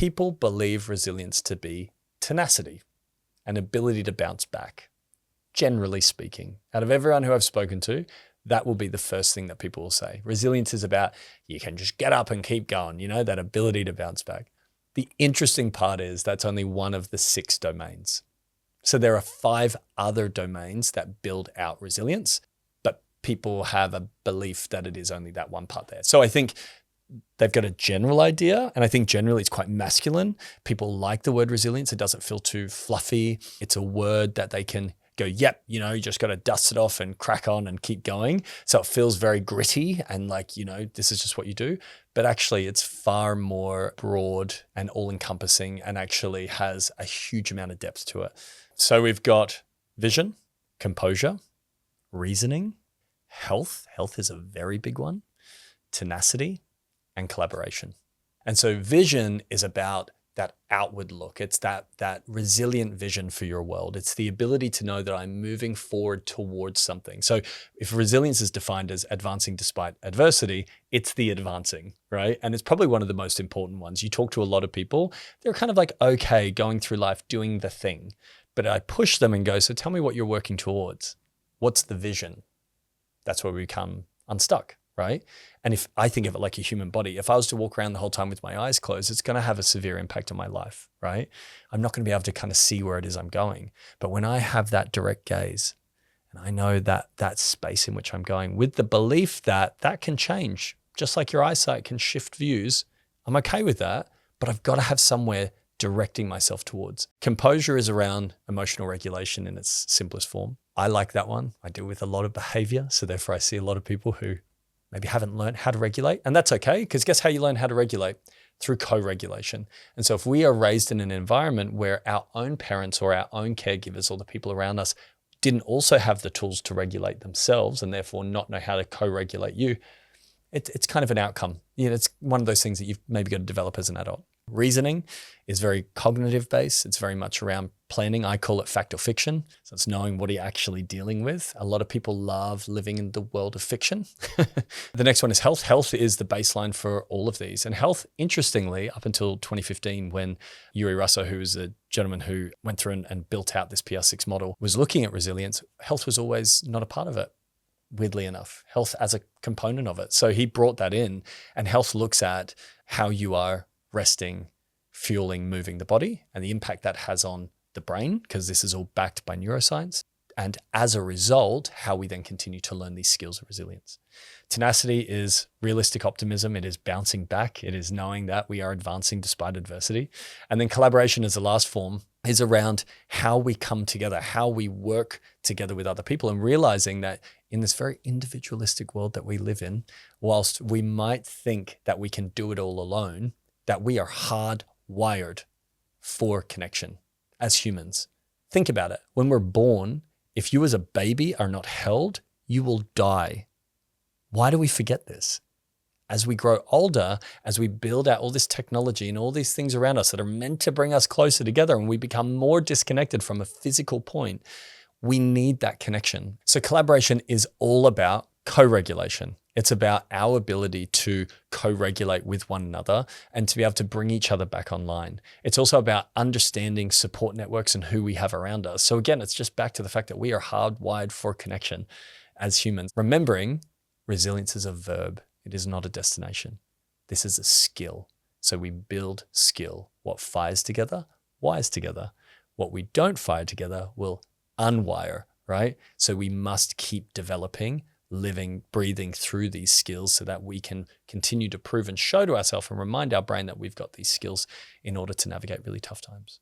people believe resilience to be tenacity, an ability to bounce back. Generally speaking, out of everyone who I've spoken to, that will be the first thing that people will say. Resilience is about, you can just get up and keep going, that ability to bounce back. The interesting part is that's only one of the 6 domains. So there are 5 other domains that build out resilience, but people have a belief that it is only that one part there. So I think they've got a general idea, and I think generally it's quite masculine. People like the word resilience. It doesn't feel too fluffy. It's a word that they can go, yep, you just got to dust it off and crack on and keep going. So it feels very gritty and like, this is just what you do. But actually it's far more broad and all encompassing and actually has a huge amount of depth to it. So we've got vision, composure, reasoning, health. Health is a very big one, tenacity, and collaboration. And so vision is about that outward look. It's that resilient vision for your world. It's the ability to know that I'm moving forward towards something. So if resilience is defined as advancing despite adversity, it's the advancing, right? And it's probably one of the most important ones. You talk to a lot of people, they're kind of like, okay, going through life, doing the thing. But I push them and go, so tell me what you're working towards. What's the vision? That's where we become unstuck. Right? And if I think of it like a human body, if I was to walk around the whole time with my eyes closed, it's going to have a severe impact on my life, right? I'm not going to be able to kind of see where it is I'm going. But when I have that direct gaze and I know that space in which I'm going with the belief that can change, just like your eyesight can shift views, I'm okay with that, but I've got to have somewhere directing myself towards. Composure is around emotional regulation in its simplest form. I like that one. I deal with a lot of behavior. So therefore I see a lot of people who maybe haven't learned how to regulate. And that's okay, because guess how you learn how to regulate? Through co-regulation. And so if we are raised in an environment where our own parents or our own caregivers or the people around us didn't also have the tools to regulate themselves and therefore not know how to co-regulate you, it's kind of an outcome. It's one of those things that you've maybe got to develop as an adult. Reasoning is very cognitive based. It's very much around planning. I call it fact or fiction. So it's knowing what you're actually dealing with. A lot of people love living in the world of fiction. The next one is health. Health is the baseline for all of these. And health, interestingly, up until 2015, when Yuri Russo, who was a gentleman who went through and built out this PR6 model, was looking at resilience, health was always not a part of it. Weirdly enough, health as a component of it. So he brought that in, and health looks at how you are resting, fueling, moving the body, and the impact that has on the brain, because this is all backed by neuroscience. And as a result, how we then continue to learn these skills of resilience. Tenacity is realistic optimism. It is bouncing back. It is knowing that we are advancing despite adversity. And then collaboration as the last form is around how we come together, how we work together with other people, and realizing that in this very individualistic world that we live in, whilst we might think that we can do it all alone, that we are hardwired for connection as humans. Think about it. When we're born, if you as a baby are not held, you will die. Why do we forget this? As we grow older, as we build out all this technology and all these things around us that are meant to bring us closer together, and we become more disconnected from a physical point, we need that connection. So collaboration is all about co-regulation. It's about our ability to co-regulate with one another and to be able to bring each other back online. It's also about understanding support networks and who we have around us. So again, it's just back to the fact that we are hardwired for connection as humans. Remembering resilience is a verb. It is not a destination. This is a skill. So we build skill. What fires together, wires together. What we don't fire together will unwire, right? So we must keep developing, living, breathing through these skills so that we can continue to prove and show to ourselves and remind our brain that we've got these skills in order to navigate really tough times.